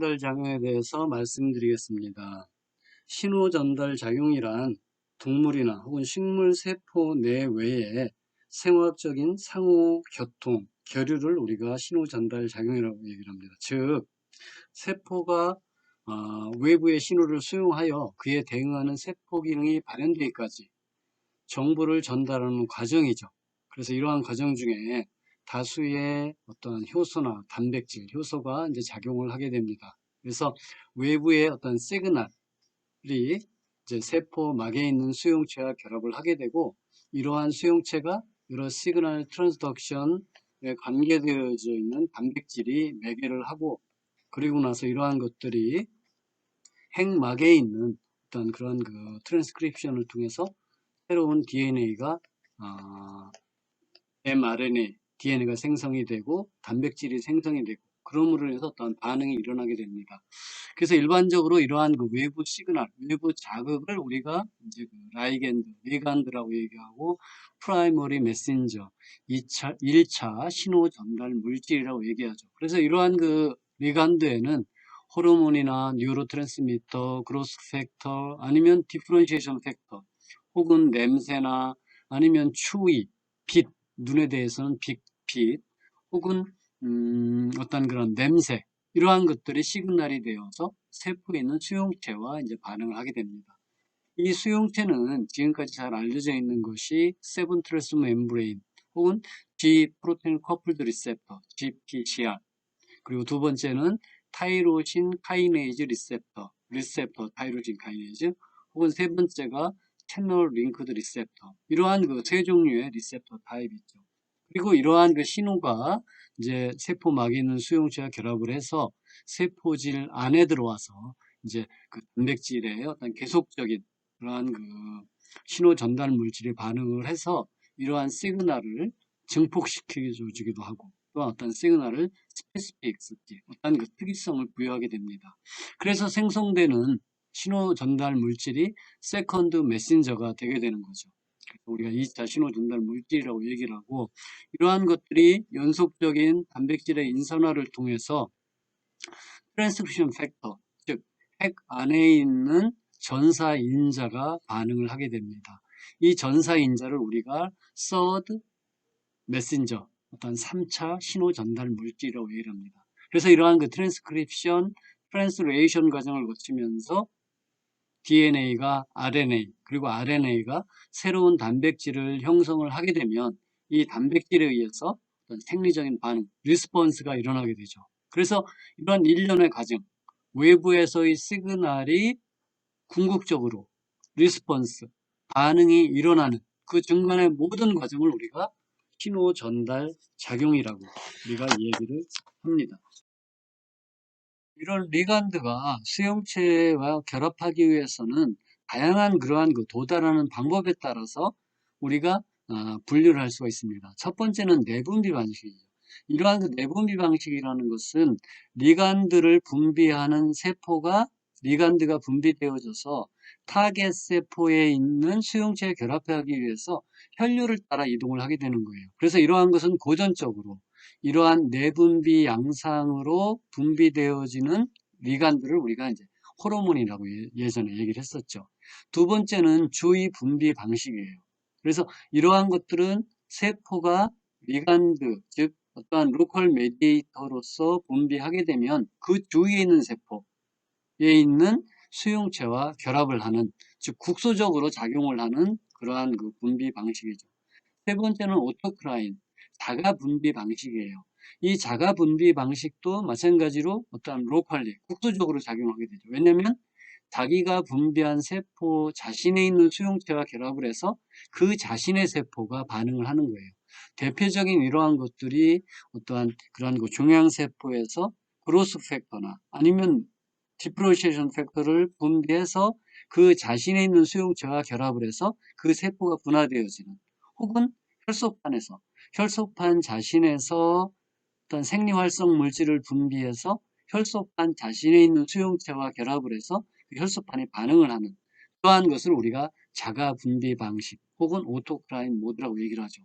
전달 작용에 대해서 말씀드리겠습니다. 신호 전달 작용이란 동물이나 혹은 식물 세포 내외의 생화학적인 상호 교통, 교류를 우리가 신호 전달 작용이라고 얘기를 합니다. 즉, 세포가 외부의 신호를 수용하여 그에 대응하는 세포 기능이 발현되기까지 정보를 전달하는 과정이죠. 그래서 이러한 과정 중에 다수의 어떤 효소나 단백질, 효소가 이제 작용을 하게 됩니다. 그래서 외부의 어떤 시그널이 이제 세포막에 있는 수용체와 결합을 하게 되고, 이러한 수용체가 여러 시그널 트랜스덕션에 관계되어져 있는 단백질이 매개를 하고, 그리고 나서 이러한 것들이 핵막에 있는 어떤 그런 그 트랜스크립션을 통해서 새로운 DNA가 mRNA, DNA가 생성이 되고 단백질이 생성이 되고, 그러므로 인해서 어떤 반응이 일어나게 됩니다. 그래서 일반적으로 이러한 그 외부 시그널, 외부 자극을 우리가 이제 그 라이겐드, 리간드라고 얘기하고, 프라이머리 메신저, 1차 신호 전달 물질이라고 얘기하죠. 그래서 이러한 그 리간드에는 호르몬이나 뉴로트랜스미터, 그로스 팩터, 아니면 디프런시에이션 팩터, 혹은 냄새나 아니면 추위, 빛, 눈에 대해서는 빛, 혹은 어떤 그런 냄새, 이러한 것들이 시그널이 되어서 세포에 있는 수용체와 이제 반응을 하게 됩니다. 이 수용체는 지금까지 잘 알려져 있는 것이 세븐 트랜스 멤브레인 혹은 G 프로테인 커플드 리셉터, GPCR, 그리고 두 번째는 타이로신 카이네이즈 리셉터 타이로신 카이네이즈, 혹은 세 번째가 채널 링크드 리셉터, 이러한 그 세 종류의 리셉터 타입이 있죠. 그리고 이러한 그 신호가 이제 세포막에 있는 수용체와 결합을 해서 세포질 안에 들어와서 이제 그 단백질의 어떤 계속적인 그러한 그 신호 전달 물질이 반응을 해서 이러한 시그널을 증폭시켜주기도 하고, 또 어떤 시그널을 스페시픽시티, 어떤 그 특이성을 부여하게 됩니다. 그래서 생성되는 신호 전달 물질이 세컨드 메신저가 되게 되는 거죠. 우리가 2차 신호 전달 물질이라고 얘기를 하고, 이러한 것들이 연속적인 단백질의 인산화를 통해서 트랜스크립션 팩터, 즉 핵 안에 있는 전사인자가 반응을 하게 됩니다. 이 전사인자를 우리가 서드 메신저, 어떤 3차 신호 전달 물질이라고 얘기를 합니다. 그래서 이러한 그 트랜스크립션, 트랜스레이션 과정을 거치면서 DNA가 RNA, 그리고 RNA가 새로운 단백질을 형성을 하게 되면 이 단백질에 의해서 어떤 생리적인 반응, 리스폰스가 일어나게 되죠. 그래서 이런 일련의 과정, 외부에서의 시그널이 궁극적으로 리스폰스, 반응이 일어나는 그 중간의 모든 과정을 우리가 신호 전달 작용이라고 우리가 얘기를 합니다. 이런 리간드가 수용체와 결합하기 위해서는 다양한 그러한 그 도달하는 방법에 따라서 우리가 분류를 할 수가 있습니다. 첫 번째는 내분비 방식이죠. 이러한 그 내분비 방식이라는 것은 리간드를 분비하는 세포가 리간드가 분비되어져서 타겟 세포에 있는 수용체에 결합하기 위해서 혈류를 따라 이동을 하게 되는 거예요. 그래서 이러한 것은 고전적으로 이러한 내분비 양상으로 분비되어지는 리간드를 우리가 이제 호르몬이라고 예전에 얘기를 했었죠. 두 번째는 주의 분비 방식이에요. 그래서 이러한 것들은 세포가 리간드, 즉 어떠한 로컬 메디에이터로서 분비하게 되면 그 주위에 있는 세포에 있는 수용체와 결합을 하는, 즉 국소적으로 작용을 하는 그러한 그 분비 방식이죠. 세 번째는 오토크라인, 자가 분비 방식이에요. 이 자가 분비 방식도 마찬가지로 어떠한 로컬리, 국소적으로 작용하게 되죠. 왜냐하면 자기가 분비한 세포 자신에 있는 수용체와 결합을 해서 그 자신의 세포가 반응을 하는 거예요. 대표적인 이러한 것들이 어떠한 그러한 그 종양세포에서 그로스 팩터나 아니면 디프로시에이션 팩터를 분비해서 그 자신에 있는 수용체와 결합을 해서 그 세포가 분화되어지는, 혹은 혈소판에서 혈소판 자신에서 어떤 생리활성 물질을 분비해서 혈소판 자신에 있는 수용체와 결합을 해서 그 혈소판이 반응을 하는 그러한 것을 우리가 자가 분비 방식 혹은 오토크라인 모드라고 얘기를 하죠.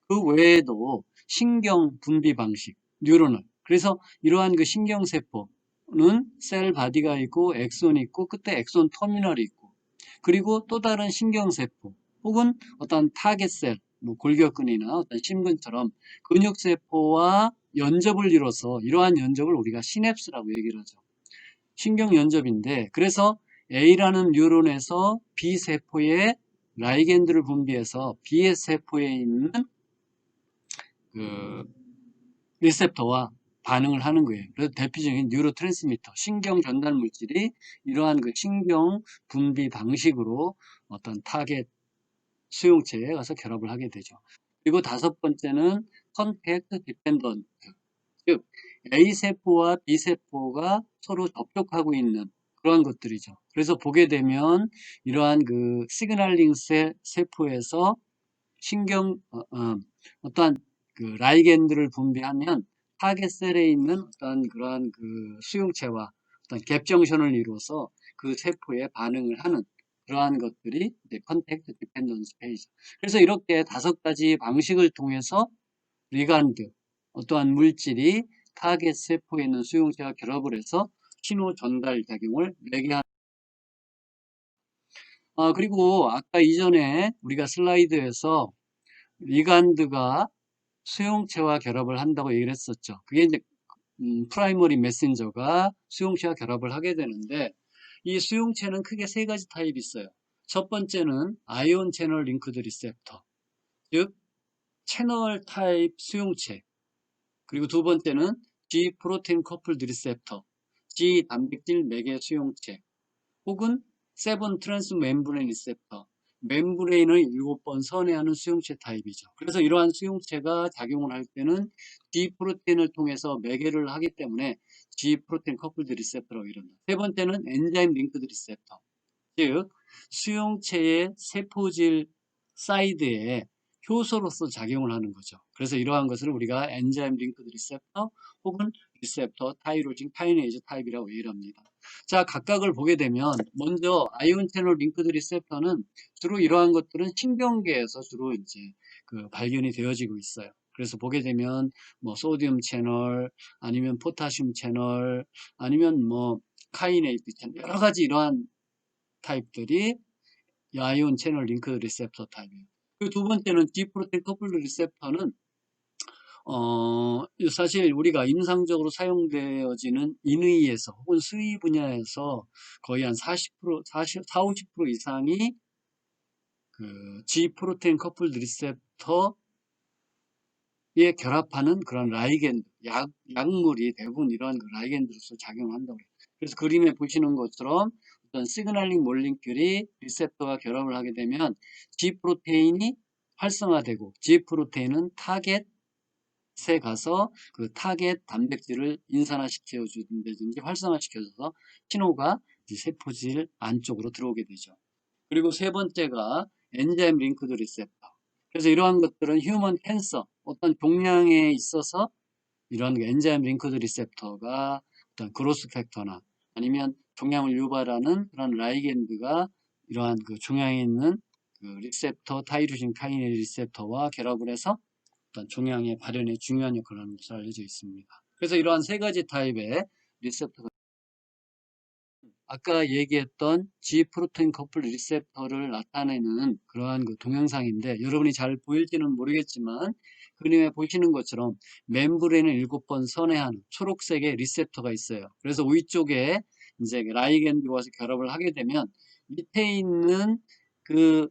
그 외에도 신경 분비 방식, 뉴런을, 그래서 이러한 그 신경세포, 셀 바디가 있고 엑손이 있고 끝에 엑손 터미널이 있고 그리고 또 다른 신경세포 혹은 어떤 타겟셀 뭐 골격근이나 어떤 심근처럼 근육세포와 연접을 이뤄서 이러한 연접을 우리가 시냅스라고 얘기를 하죠. 신경연접인데 그래서 A라는 뉴런에서 B세포에 라이겐드를 분비해서 B세포에 있는 그 리셉터와 반응을 하는 거예요. 그래서 대표적인 뉴로트랜스미터, 신경 전달 물질이 이러한 그 신경 분비 방식으로 어떤 타겟 수용체에 가서 결합을 하게 되죠. 그리고 다섯 번째는 컨택트 디펜던트, 즉 A세포와 B세포가 서로 접촉하고 있는 그러한 것들이죠. 그래서 보게 되면 이러한 그 시그널링 세포에서 신경 어떠한 그 라이겐드를 분비하면 타겟셀에 있는 어떤 그러한 그 수용체와 어떤 갭정션을 이루어서 그 세포에 반응을 하는 그러한 것들이 이제 컨택트 디펜던스 페이지. 그래서 이렇게 다섯 가지 방식을 통해서 리간드 어떠한 물질이 타겟 세포에 있는 수용체와 결합을 해서 신호 전달 작용을 매개하는. 그리고 아까 이전에 우리가 슬라이드에서 리간드가 수용체와 결합을 한다고 얘기를 했었죠. 그게 이제 프라이머리 메신저가 수용체와 결합을 하게 되는데 이 수용체는 크게 세 가지 타입이 있어요. 첫 번째는 아이온 채널 링크드 리셉터, 즉 채널 타입 수용체. 그리고 두 번째는 G 프로테인 커플드 리셉터, G 단백질 매개 수용체, 혹은 세븐 트랜스 멤브레인 리셉터, 멤브레인을 7번 선회하는 수용체 타입이죠. 그래서 이러한 수용체가 작용을 할 때는 D 프로테인을 통해서 매개를 하기 때문에 G 프로테인 커플드 리셉터라고 이릅니다. 세 번째는 엔자임 링크드 리셉터, 즉 수용체의 세포질 사이드에 효소로서 작용을 하는 거죠. 그래서 이러한 것을 우리가 엔자임 링크드 리셉터 혹은 리셉터 타이로진 카이네이즈 타입이라고 얘기를 합니다. 자, 각각을 보게 되면 먼저 아이온 채널 링크드 리셉터는 주로 이러한 것들은 신경계에서 주로 이제 그 발견이 되어지고 있어요. 그래서 보게 되면 뭐 소디움 채널 아니면 포타슘 채널 아니면 뭐 카이네이즈 채널 여러 가지 이러한 타입들이 아이온 채널 링크 리셉터 타입이에요. 그 두 번째는 디프로테인 커플드 리셉터는 사실 우리가 임상적으로 사용되어지는 인의에서 혹은 수의 분야에서 거의 한 40%, 40, 50% 이상이 그 G 프로테인 커플드 리셉터에 결합하는 그런 라이겐드, 약물이 대부분 이러한 그 라이겐드로서 작용한다고 해요. 그래서 그림에 보시는 것처럼 어떤 시그널링 몰리큘이 리셉터와 결합을 하게 되면 G 프로테인이 활성화되고 G 프로테인은 타겟에 가서 그 타겟 단백질을 인산화시켜 준다든지 활성화시켜줘서 신호가 세포질 안쪽으로 들어오게 되죠. 그리고 세 번째가 엔자임 링크드 리셉터. 그래서 이러한 것들은 휴먼 캔서, 어떤 종양에 있어서 이런 엔자임 링크드 리셉터가 어떤 그로스 팩터나 아니면 종양을 유발하는 그런 라이겐드가 이러한 그 종양에 있는 그 리셉터 타이루신 카이네이즈 리셉터와 결합을 해서 어떤 종양의 발현에 중요한 역할을 하는 것으로 알려져 있습니다. 그래서 이러한 세 가지 타입의 리셉터가 아까 얘기했던 G 프로테인 커플 리셉터를 나타내는 그러한 그 동영상인데 여러분이 잘 보일지는 모르겠지만 그림에 보시는 것처럼 멤브레인을 7번 선회한 초록색의 리셉터가 있어요. 그래서 위쪽에 이제 라이겐드와 와서 결합을 하게 되면 밑에 있는 그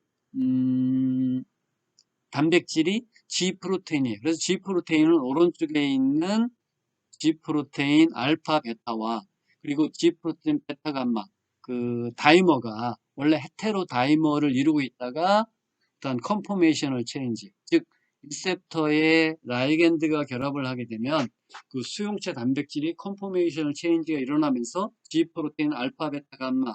단백질이 G 프로테인이에요. 그래서 G 프로테인은 오른쪽에 있는 G 프로테인 알파 베타와 그리고 G 프로테인 베타 감마 그 다이머가 원래 헤테로 다이머를 이루고 있다가 어떤 컨포메이셔널 체인지 즉 리셉터에 라이겐드가 결합을 하게 되면 그 수용체 단백질이 컨포메이셔널 체인지가 일어나면서 G 프로테인 알파 베타 감마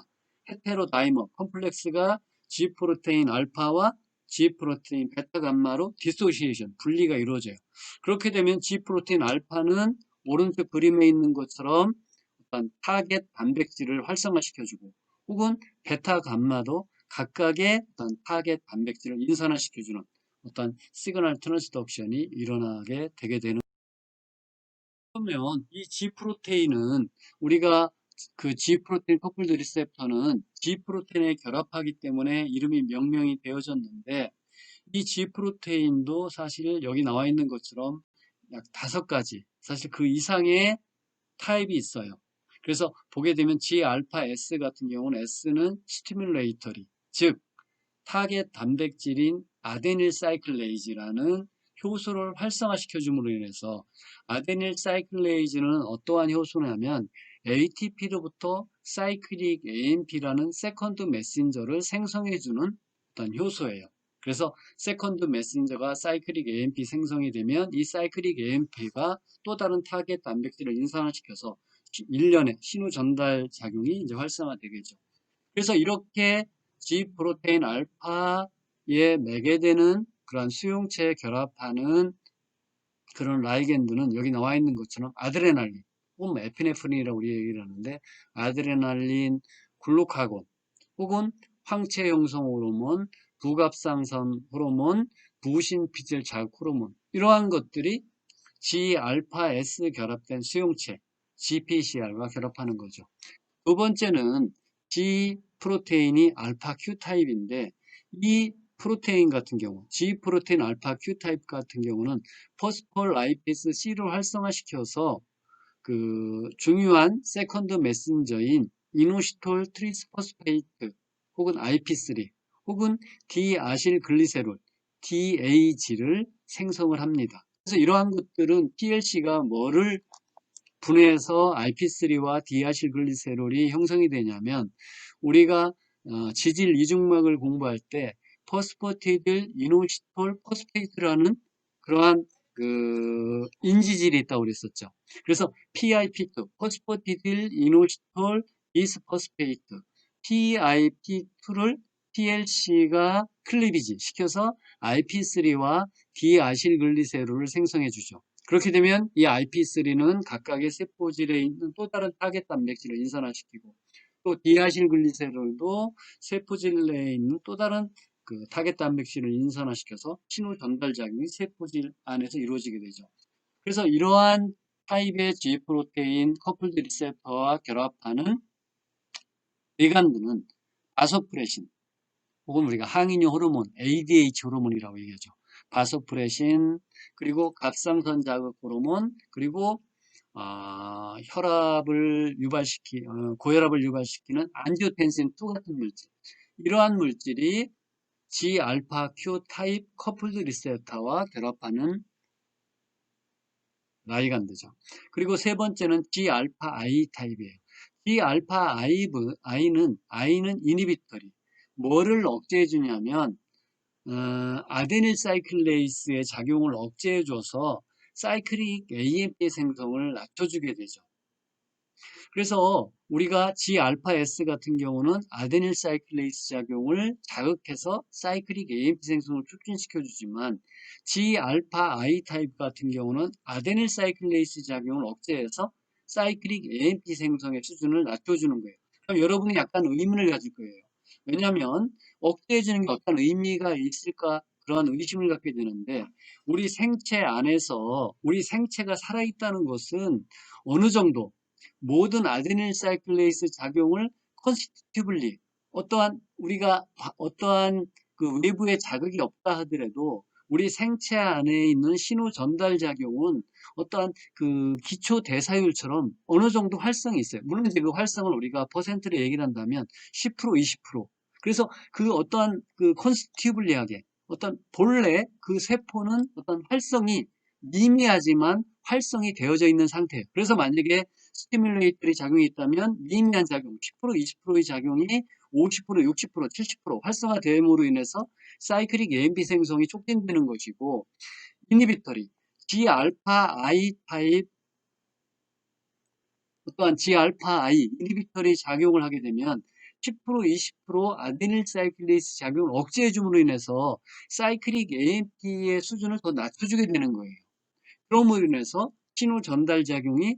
헤테로 다이머 컴플렉스가 G 프로테인 알파와 G 프로테인 베타 감마로 디소시에이션 분리가 이루어져요. 그렇게 되면 G 프로테인 알파는 오른쪽 그림에 있는 것처럼 어떤 타겟 단백질을 활성화시켜주고 혹은 베타 감마도 각각의 어떤 타겟 단백질을 인산화시켜주는 어떤 시그널 트랜스덕션이 일어나게 되게 되는 그러면 이 G 프로테인은 우리가 그 G 프로테인 커플드 리셉터는 G 프로테인에 결합하기 때문에 이름이 명명이 되어졌는데 이 G 프로테인도 사실 여기 나와 있는 것처럼 약 5가지, 사실 그 이상의 타입이 있어요. 그래서 보게 되면 G 알파 S 같은 경우는 S는 스티뮬레이터리, 즉 타겟 단백질인 아데닐 사이클레이즈라는 효소를 활성화시켜 줌으로 인해서, 아데닐 사이클레이즈는 어떠한 효소냐면 ATP로부터 사이클릭 AMP라는 세컨드 메신저를 생성해 주는 어떤 효소예요. 그래서 세컨드 메신저가 사이클릭 AMP 생성이 되면 이 사이클릭 AMP가 또 다른 타겟 단백질을 인산화시켜서 일련의 신호 전달 작용이 이제 활성화되겠죠. 그래서 이렇게 G 프로테인 알파에 매개되는 그런 수용체에 결합하는 그런 라이겐드는 여기 나와 있는 것처럼 아드레날린 혹은 에피네프린이라고 우리 얘기를 하는데, 아드레날린, 글루카곤 혹은 황체 형성 호르몬, 부갑상선 호르몬, 부신피질 자극 호르몬, 이러한 것들이 G 알파 S 결합된 수용체 GPCR과 결합하는 거죠. 두 번째는 G 프로테인이 알파 Q 타입인데, 이 프로테인 같은 경우, G 프로테인 알파 Q 타입 같은 경우는 포스폴라이페이스 C를 활성화시켜서 그 중요한 세컨드 메신저인 이노시톨 트리스포스페이트 혹은 IP3 혹은 디아실글리세롤 DAG를 생성을 합니다. 그래서 이러한 것들은 PLC가 뭐를 분해해서 IP3와 디아실글리세롤이 형성이 되냐면, 우리가 지질 이중막을 공부할 때 포스포티딜 이노시톨 포스페이트라는 그러한 그 인지질이 있다고 그랬었죠. 그래서 PIP2, 포스포티딜 이노시톨 비스포스페이트, PIP2를 PLC가 클리비지 시켜서 IP3와 디아실글리세롤을 생성해 주죠. 그렇게 되면 이 IP3는 각각의 세포질에 있는 또 다른 타겟 단백질을 인산화시키고, 또 디아실글리세롤도 세포질 내에 있는 또 다른 그 타겟 단백질을 인산화시켜서 신호 전달 작용이 세포질 안에서 이루어지게 되죠. 그래서 이러한 타입의 G 프로테인 커플드 리셉터와 결합하는 리간드는 바소프레신 혹은 우리가 항인효 호르몬 ADH 호르몬이라고 얘기하죠. 바소프레신, 그리고 갑상선 자극 호르몬, 그리고 혈압을 고혈압을 유발시키는 안지오텐신 2 같은 물질, 이러한 물질이 G 알파 Q 타입 커플드 리셉터와 결합하는 라이간드죠. 그리고 세 번째는 G 알파 I 타입이에요. G 알파 I는 이니비터리, 뭐를 억제해 주냐면 아데닐 사이클레이스의 작용을 억제해줘서 사이클릭 AMP 생성을 낮춰주게 되죠. 그래서 우리가 G-알파-S 같은 경우는 아데닐 사이클레이스 작용을 자극해서 사이클릭 AMP 생성을 촉진시켜주지만, G-알파-I 타입 같은 경우는 아데닐 사이클레이스 작용을 억제해서 사이클릭 AMP 생성의 수준을 낮춰주는 거예요. 그럼 여러분이 약간 의문을 가질 거예요. 왜냐하면 억제해주는 게 어떤 의미가 있을까, 그런 의심을 갖게 되는데, 우리 생체 안에서 우리 생체가 살아있다는 것은 어느 정도 모든 아데닐 사이클레이스 작용을 컨스티튜블리, 어떠한 그 외부의 자극이 없다 하더라도 우리 생체 안에 있는 신호 전달 작용은 어떠한 그 기초 대사율처럼 어느 정도 활성이 있어요. 물론 이제 그 활성을 우리가 퍼센트로 얘기를 한다면 10%, 20%. 그래서 그 어떠한 그 컨스티튜블리하게 어떤 본래 그 세포는 어떤 활성이 미미하지만 활성이 되어져 있는 상태예요. 그래서 만약에 스티뮬레이터리 작용이 있다면 미미한 작용, 10%, 20%의 작용이 50%, 60%, 70% 활성화됨으로 인해서 사이클릭 AMP 생성이 촉진되는 것이고, 이니비터리, G알파 I 타입, 또한 G알파 I 이니비터리 작용을 하게 되면 10%, 20% 아데닐 사이클레이스 작용을 억제해 줌으로 인해서 사이클릭 AMP의 수준을 더 낮춰주게 되는 거예요. 그럼으로 인해서 신호 전달 작용이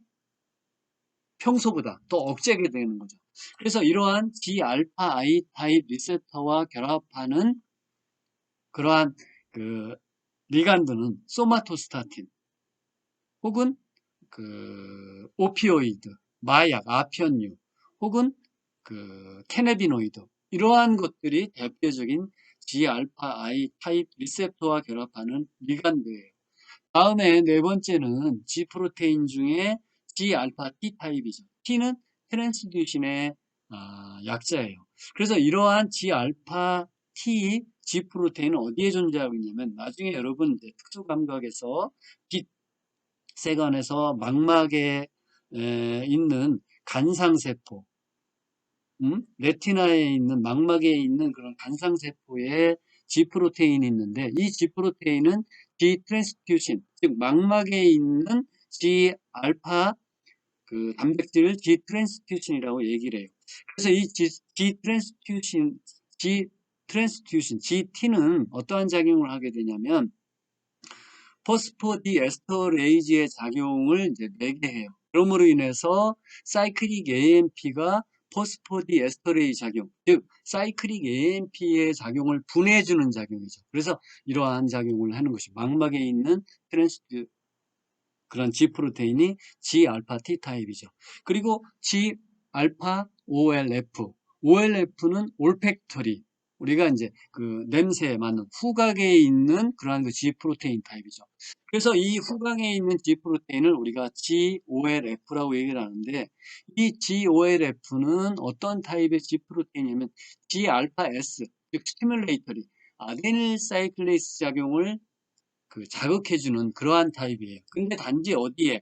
평소보다 더 억제하게 되는 거죠. 그래서 이러한 G알파 I 타입 리셉터와 결합하는 그러한 그 리간드는 소마토스타틴 혹은 그 오피오이드, 마약, 아편유, 혹은 그 캐네비노이드, 이러한 것들이 대표적인 G알파 I 타입 리셉터와 결합하는 리간드예요. 다음에 네 번째는 G 프로테인 중에 G알파 T 타입이죠. T는 트랜스듀신의 약자예요. 그래서 이러한 G알파 T G 프로테인은 어디에 존재하고 있냐면, 나중에 여러분 이제 특수감각에서 빛 세관에서 망막에 있는 간상세포, 레티나에 있는 망막에 있는 그런 간상세포에 G 프로테인이 있는데, 이 G 프로테인은 G 트랜스듀신, 즉 망막에 있는 G 알파 그 단백질을 G 트랜스듀신이라고 얘기를 해요. 그래서 이 G 트랜스듀신, GT는 어떠한 작용을 하게 되냐면 포스포디에스터레이즈의 작용을 이제 매개해요. 그러므로 인해서 사이클릭 AMP가 포스포디에스터레이즈 작용, 즉 사이클릭 AMP의 작용을 분해해주는 작용이죠. 그래서 이러한 작용을 하는 것이 망막에 있는 그런 G 프로테인이 G알파 T 타입이죠. 그리고 G알파 OLF, OLF는 올팩터리, 우리가 이제 그 냄새에 맞는 후각에 있는 그러한 그 G 프로테인 타입이죠. 그래서 이 후각에 있는 G 프로테인을 우리가 GOLF라고 얘기를 하는데, 이 GOLF는 어떤 타입의 G 프로테인이냐면 G알파 S, 즉 스티뮬레이터리, 아데닐 사이클레이스 작용을 그 자극해주는 그러한 타입이에요. 근데 단지 어디에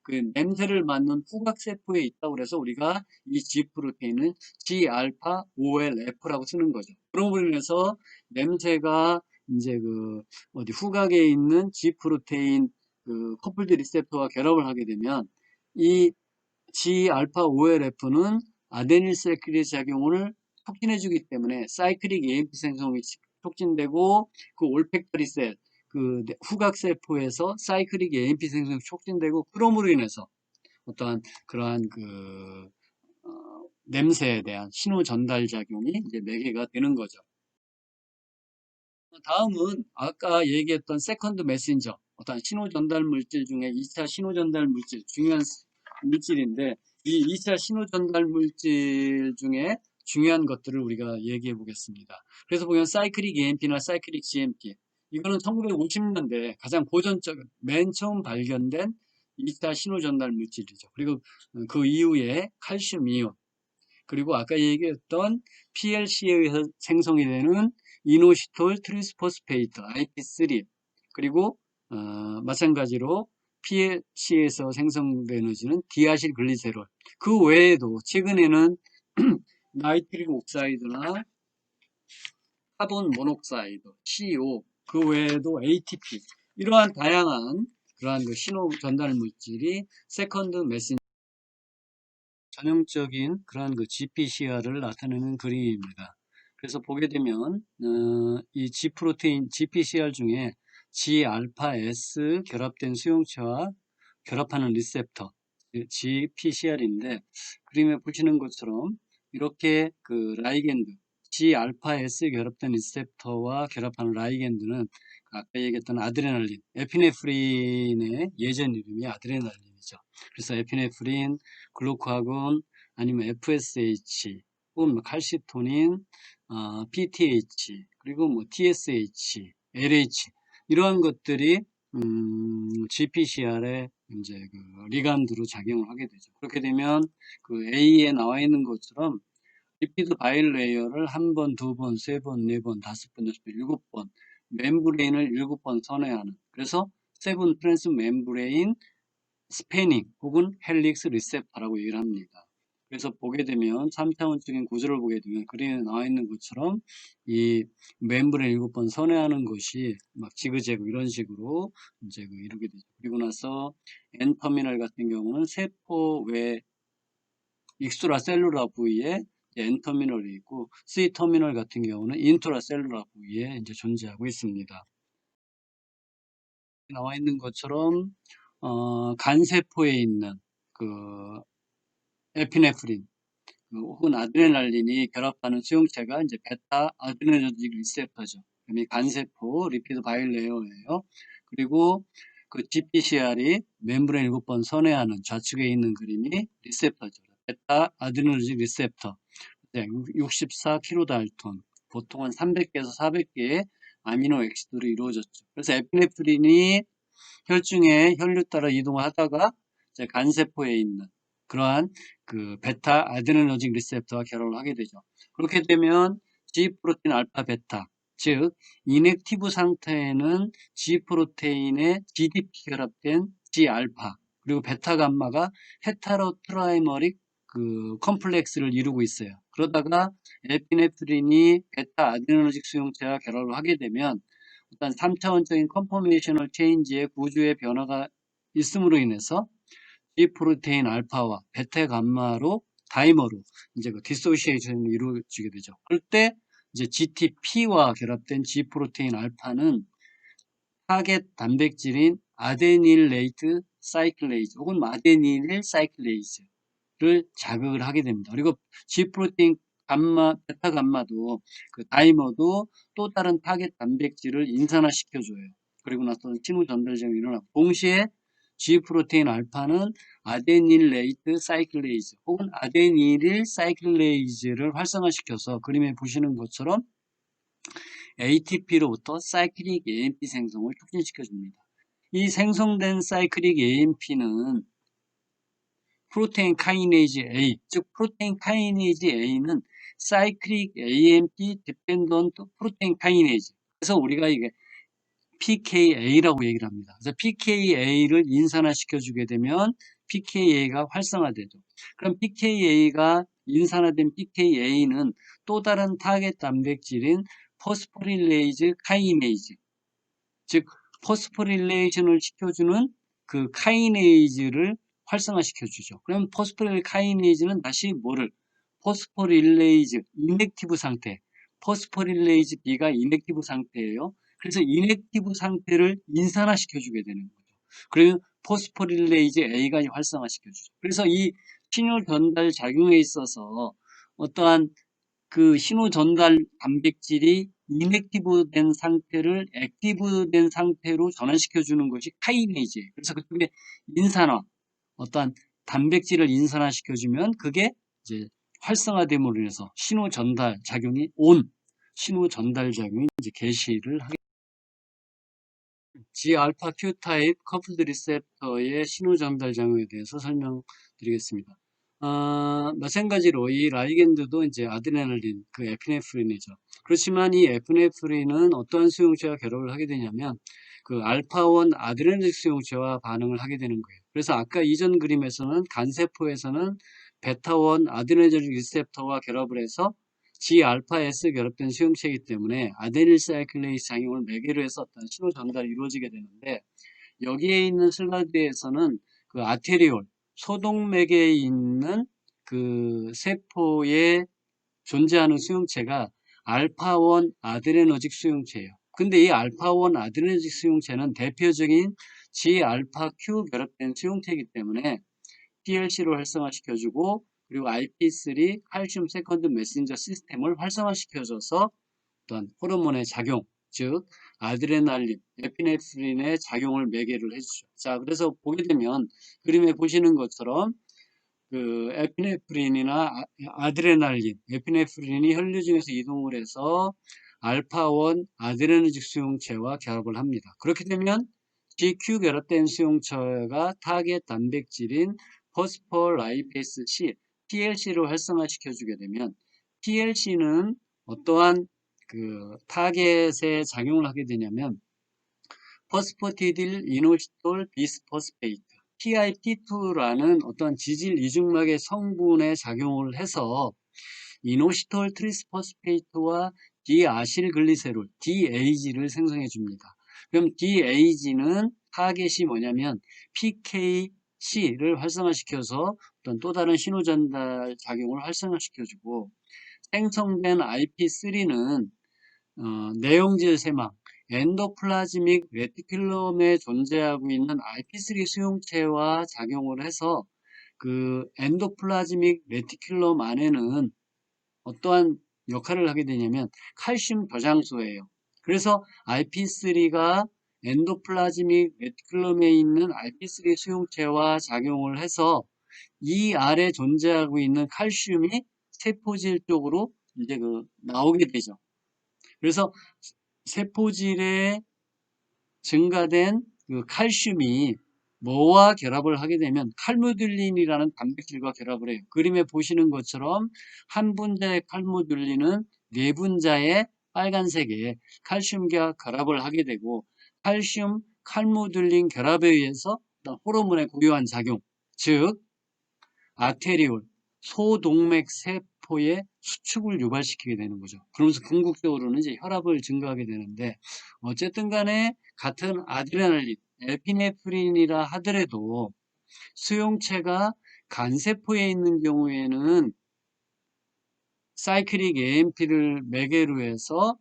그 냄새를 맡는 후각세포에 있다고 그래서 우리가 이 G 프로테인은 G알파 OLF라고 쓰는 거죠. 그런 인해서 냄새가 이제 그 어디 후각에 있는 G 프로테인 그 커플드 리셉터와 결합을 하게 되면 이 G알파 OLF는 아데닐 사이클리스 작용을 촉진해주기 때문에 사이클릭 AMP 생성이 촉진되고, 그 올팩터리 셀, 그 후각세포에서 사이클릭 AMP 생성이 촉진되고, 그럼으로 인해서 어떠한 그러한 그 냄새에 대한 신호 전달 작용이 이제 매개가 되는 거죠. 다음은 아까 얘기했던 세컨드 메신저, 어떤 신호 전달 물질 중에 2차 신호 전달 물질, 중요한 물질인데, 이 2차 신호 전달 물질 중에 중요한 것들을 우리가 얘기해 보겠습니다. 그래서 보면 사이클릭 AMP나 사이클릭 GMP, 이거는 1950년대 가장 고전적인, 맨 처음 발견된 2차 신호 전달 물질이죠. 그리고 그 이후에 칼슘 이온, 그리고 아까 얘기했던 PLC에 의해서 생성이 되는 이노시톨 트리스포스페이트 IP3, 그리고 마찬가지로 PLC에서 생성된 에너지는 디아실 글리세롤, 그 외에도 최근에는 나이트릭 옥사이드나 카본 모녹사이드, CO, 그 외에도 ATP, 이러한 다양한 그러한 그 신호 전달 물질이 세컨드 메신저 전형적인 그러한 그 GPCR을 나타내는 그림입니다. 그래서 보게 되면 이 G 프로테인 GPCR 중에 G알파 S 결합된 수용체와 결합하는 리셉터 GPCR인데, 그림에 보시는 것처럼 이렇게 그 라이겐드 G알파 S 결합된 리셉터와 결합하는 라이겐드는 아까 얘기했던 아드레날린, 에피네프린의 예전 이름이 아드레날린이죠. 그래서 에피네프린, 글루카곤, 아니면 FSH, 혹은 뭐 칼시토닌, PTH, 그리고 뭐 TSH, LH, 이러한 것들이 GPCR의 이제 그 리간드로 작용을 하게 되죠. 그렇게 되면 그 A에 나와 있는 것처럼 리피드 바일 레이어를 한 번, 두 번, 세 번, 네 번, 다섯 번, 여섯 번, 일곱 번, 멤브레인을 일곱 번 선회하는, 그래서 세븐 트랜스 멤브레인 스패닝 혹은 헬릭스 리셉터라고 얘기를 합니다. 그래서 보게 되면 3차원적인 구조를 보게 되면 그림에 나와 있는 것처럼 이 멤브레인 7번 선회하는 것이 막 지그재그 이런 식으로 이제 이루게 되죠. 그리고 나서 N터미널 같은 경우는 세포 외 익스트라 셀룰라 부위에 N터미널이 있고, C터미널 같은 경우는 인트라 셀룰라 부위에 이제 존재하고 있습니다. 나와 있는 것처럼 간세포에 있는 그 에피네프린 혹은 아드레날린이 결합하는 수용체가 이제 베타 아드레너직 리셉터죠. 간세포 리피드 바이레어예요. 그리고 그 GPCR이 멤브레인 7번 선회하는 좌측에 있는 그림이 리셉터죠. 베타 아드레너직 리셉터. 네, 64kDalton. 보통은 300개에서 400개의 아미노 액시드로 이루어졌죠. 그래서 에피네프린이 혈중에 혈류 따라 이동하다가 이제 간세포에 있는 그러한 그 베타 아드레너직 리셉터와 결합을 하게 되죠. 그렇게 되면 G 프로테인 알파 베타, 즉 인액티브 상태에는 G 프로테인에 GDP 결합된 G 알파 그리고 베타 감마가 헤타로 트라이머릭 그 컴플렉스를 이루고 있어요. 그러다가 에피네프린이 베타 아드레너직 수용체와 결합을 하게 되면 일단 3차원적인 컨포메이셔널 체인지의 구조의 변화가 있음으로 인해서 G 프로테인 알파와 베타 감마로 다이머로 이제 그 디소시에이션이 이루어지게 되죠. 그럴 때 이제 GTP와 결합된 G 프로테인 알파는 타겟 단백질인 아데닐레이트 사이클레이즈 혹은 아데니릴 사이클레이즈를 자극을 하게 됩니다. 그리고 G 프로테인 감마, 베타 감마도 그 다이머도 또 다른 타겟 단백질을 인산화시켜줘요. 그리고 나서 신호 전달장이 일어나고 동시에 G 프로테인 알파는 아데닐레이트 사이클레이즈 혹은 아데니릴 사이클레이즈를 활성화시켜서 그림에 보시는 것처럼 ATP로부터 사이클릭 AMP 생성을 촉진시켜 줍니다. 이 생성된 사이클릭 AMP는 프로테인 카이네이즈 A, 즉 프로테인 카이네이즈 A는 사이클릭 AMP 디펜던트 프로테인 카이네이즈. 그래서 우리가 이게 PKA라고 얘기를 합니다. 그래서 PKA를 인산화시켜 주게 되면 PKA가 활성화되죠. 그럼 PKA가 인산화된 PKA는 또 다른 타겟 단백질인 포스포릴레이즈 카이네이즈, 즉 포스포릴레이션을 시켜주는 그 카이네이즈를 활성화시켜 주죠. 그럼 포스포릴 카이네이즈는 다시 뭐를 포스포릴레이즈 인액티브 상태, 포스포릴레이즈 B가 인액티브 상태예요. 그래서 인액티브 상태를 인산화시켜 주게 되는 거죠. 그러면 포스포릴레이즈 A가 활성화시켜 주죠. 그래서 이 신호 전달 작용에 있어서 어떠한 그 신호 전달 단백질이 인액티브된 상태를 액티브된 상태로 전환시켜 주는 것이 카이네이즈예요. 그래서 그쪽에 인산화, 어떠한 단백질을 인산화시켜 주면 그게 이제 활성화됨으로 인해서 신호 전달 작용이 신호 전달 작용이 이제 개시를 하게 됩니다. G알파 Q 타입 커플드 리셉터의 신호 전달 작용에 대해서 설명드리겠습니다. 마찬가지로 이 라이겐드도 이제 아드레날린, 그 에피네프린이죠. 그렇지만 이 에피네프린은 어떠한 수용체와 결합을 하게 되냐면 그 알파1 아드레날린 수용체와 반응을 하게 되는 거예요. 그래서 아까 이전 그림에서는 간세포에서는 베타1 아드레날린 리셉터와 결합을 해서 G알파S 결합된 수용체이기 때문에 아데닐 사이클레이스 작용을 매개로 해서 어떤 신호 전달이 이루어지게 되는데 여기에 있는 슬라이드에서는 그 아테리올, 소동맥에 있는 그 세포에 존재하는 수용체가 알파1 아드레너직 수용체예요. 근데 이 알파1 아드레너직 수용체는 대표적인 G알파-Q 결합된 수용체이기 때문에 PLC를 활성화시켜주고 그리고 IP3 칼슘 세컨드 메신저 시스템을 활성화시켜줘서 어떤 호르몬의 작용, 즉 아드레날린, 에피네프린의 작용을 매개를 해주죠. 자, 그래서 보게 되면 그림에 보시는 것처럼 그 에피네프린이나 아드레날린, 에피네프린이 혈류 중에서 이동을 해서 알파1 아드레너직 수용체와 결합을 합니다. 그렇게 되면 GQ 결합된 수용체가 타겟 단백질인 포스포라이페이스 C, PLC를 활성화시켜 주게 되면 PLC는 어떠한 그 타겟에 작용을 하게 되냐면 포스포티딜 이노시톨 비스포스페이트 PIP2라는 어떤 지질 이중막의 성분에 작용을 해서 이노시톨 트리스포스페이트와 디아실글리세롤 DAG를 생성해 줍니다. 그럼 DAG는 타겟이 뭐냐면 PKC를 활성화시켜서 어떤 또 다른 신호 전달 작용을 활성화시켜주고 생성된 IP3는 내용질 세망, 엔도플라즈믹 레티큘럼에 존재하고 있는 IP3 수용체와 작용을 해서 그 엔도플라즈믹 레티큘럼 안에는 어떠한 역할을 하게 되냐면 칼슘 저장소예요. 그래서 IP3가 엔도플라즈믹 레티큘럼에 있는 RP3 수용체와 작용을 해서 이 아래 존재하고 있는 칼슘이 세포질 쪽으로 이제 나오게 되죠. 그래서 세포질에 증가된 그 칼슘이 뭐와 결합을 하게 되면 칼무듈린이라는 단백질과 결합을 해요. 그림에 보시는 것처럼 한 분자의 칼무듈린은 네 분자의 빨간색의 칼슘과 결합을 하게 되고, 칼슘 칼무듈린 결합에 의해서 호르몬의 고유한 작용, 즉 아테리올, 소동맥 세포의 수축을 유발시키게 되는 거죠. 그러면서 궁극적으로는 이제 혈압을 증가하게 되는데, 어쨌든 간에 같은 아드레날린, 에피네프린이라 하더라도 수용체가 간세포에 있는 경우에는 사이클릭 AMP를 매개로 해서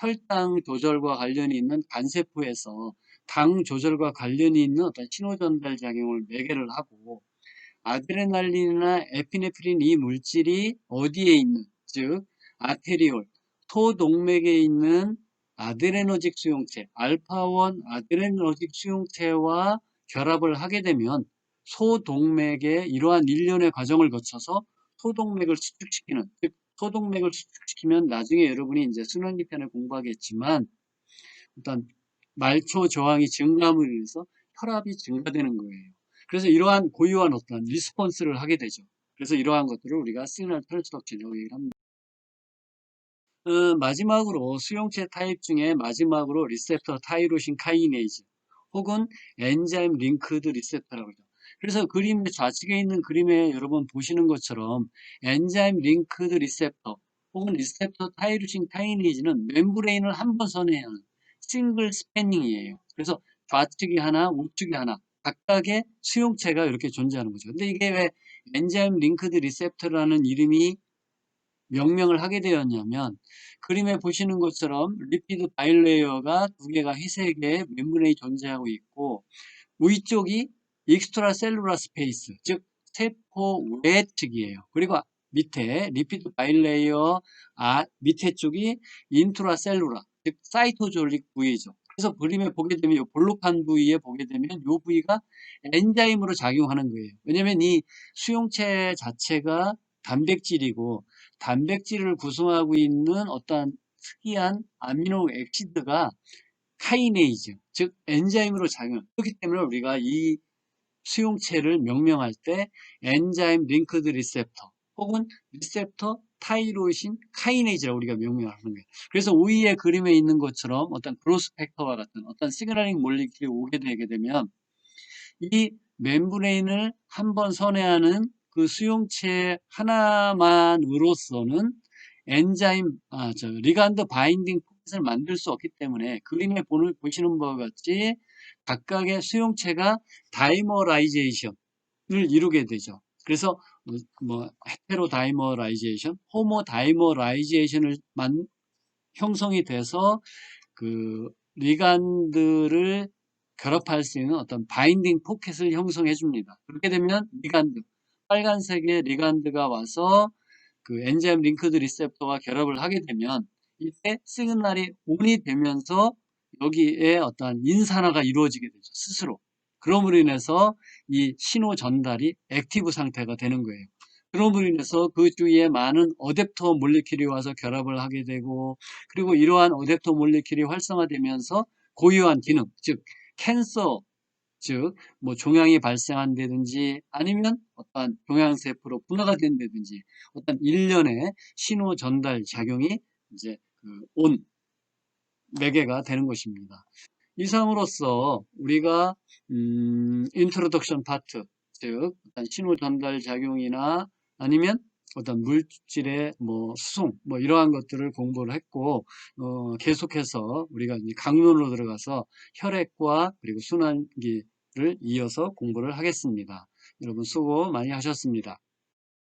혈당 조절과 관련이 있는 간세포에서 당 조절과 관련이 있는 어떤 신호 전달 작용을 매개를 하고, 아드레날린이나 에피네프린 이 물질이 어디에 있는, 즉 아테리올, 소동맥에 있는 아드레너직 수용체, 알파1 아드레너직 수용체와 결합을 하게 되면 소동맥의 이러한 일련의 과정을 거쳐서 소동맥을 수축시키는, 즉 소동맥을 수축시키면 나중에 여러분이 이제 순환기 편에 공부하겠지만 어떤 말초 저항이 증가함으로 인해서 혈압이 증가되는 거예요. 그래서 이러한 고유한 어떤 리스폰스를 하게 되죠. 그래서 이러한 것들을 우리가 시그널 트랜스덕션이라고 얘기를 합니다. 마지막으로 수용체 타입 중에 마지막으로 리셉터 타이로신 카이네이즈 혹은 엔자임 링크드 리셉터라고 하죠. 그래서 그림 좌측에 있는 그림에 여러분 보시는 것처럼 엔자임 링크드 리셉터 혹은 리셉터 타이로신 카이네이즈는 멤브레인을 한 번 선회하는 싱글 스패닝이에요. 그래서 좌측이 하나, 우측이 하나 각각의 수용체가 이렇게 존재하는 거죠. 근데 이게 왜 엔자임 링크드 리셉터라는 이름이 명명을 하게 되었냐면, 그림에 보시는 것처럼 리피드 바이레이어가 두 개가 희색의 멤브레인이 존재하고 있고, 위쪽이 익스트라 셀룰라 스페이스, 즉 세포 외 측이에요. 그리고 밑에 리피드 바이레이어 밑에 쪽이 인트라 셀룰라, 즉 사이토졸릭 부위죠. 그래서 그림에 보게 되면 이 볼록한 부위에 보게 되면 이 부위가 엔자임으로 작용하는 거예요. 왜냐하면 이 수용체 자체가 단백질이고, 단백질을 구성하고 있는 어떠한 특이한 아미노 액시드가 카이네이즈, 즉 엔자임으로 작용. 그렇기 때문에 우리가 이 수용체를 명명할 때 엔자임 링크드 리셉터 혹은 리셉터 타이로신 카이네이즈라고 우리가 명명을 하는 거예요. 그래서 위의 그림에 있는 것처럼 어떤 그로스 팩터와 같은 어떤 시그널링 몰리킬이 오게 되게 되면 이 멤브레인을 한번 선회하는 그 수용체 하나만으로서는 리간드 바인딩 포켓을 만들 수 없기 때문에 그림에 보시는 바와 같이 각각의 수용체가 다이머라이제이션을 이루게 되죠. 그래서 헤테로 다이머라이제이션, 호모 다이머라이제이션을 형성이 돼서 그 리간드를 결합할 수 있는 어떤 바인딩 포켓을 형성해 줍니다. 그렇게 되면 리간드, 빨간색의 리간드가 와서 그 엔자임 링크드 리셉터가 결합을 하게 되면 이때 시그널이 온이 되면서 여기에 어떤 인산화가 이루어지게 되죠. 스스로. 그럼으로 인해서 이 신호 전달이 액티브 상태가 되는 거예요. 그럼으로 인해서 그 주위에 많은 어댑터 몰리큘이 와서 결합을 하게 되고, 그리고 이러한 어댑터 몰리큘이 활성화되면서 고유한 기능, 즉 캔서, 즉 종양이 발생한다든지 아니면 어떤 종양세포로 분화가 된다든지 어떤 일련의 신호 전달 작용이 이제 온 매개가 되는 것입니다. 이상으로서 우리가 인트로덕션 파트, 즉 어떤 신호 전달 작용이나 아니면 어떤 물질의 수송 이러한 것들을 공부를 했고, 계속해서 우리가 이제 강론으로 들어가서 혈액과 그리고 순환기를 이어서 공부를 하겠습니다. 여러분 수고 많이 하셨습니다.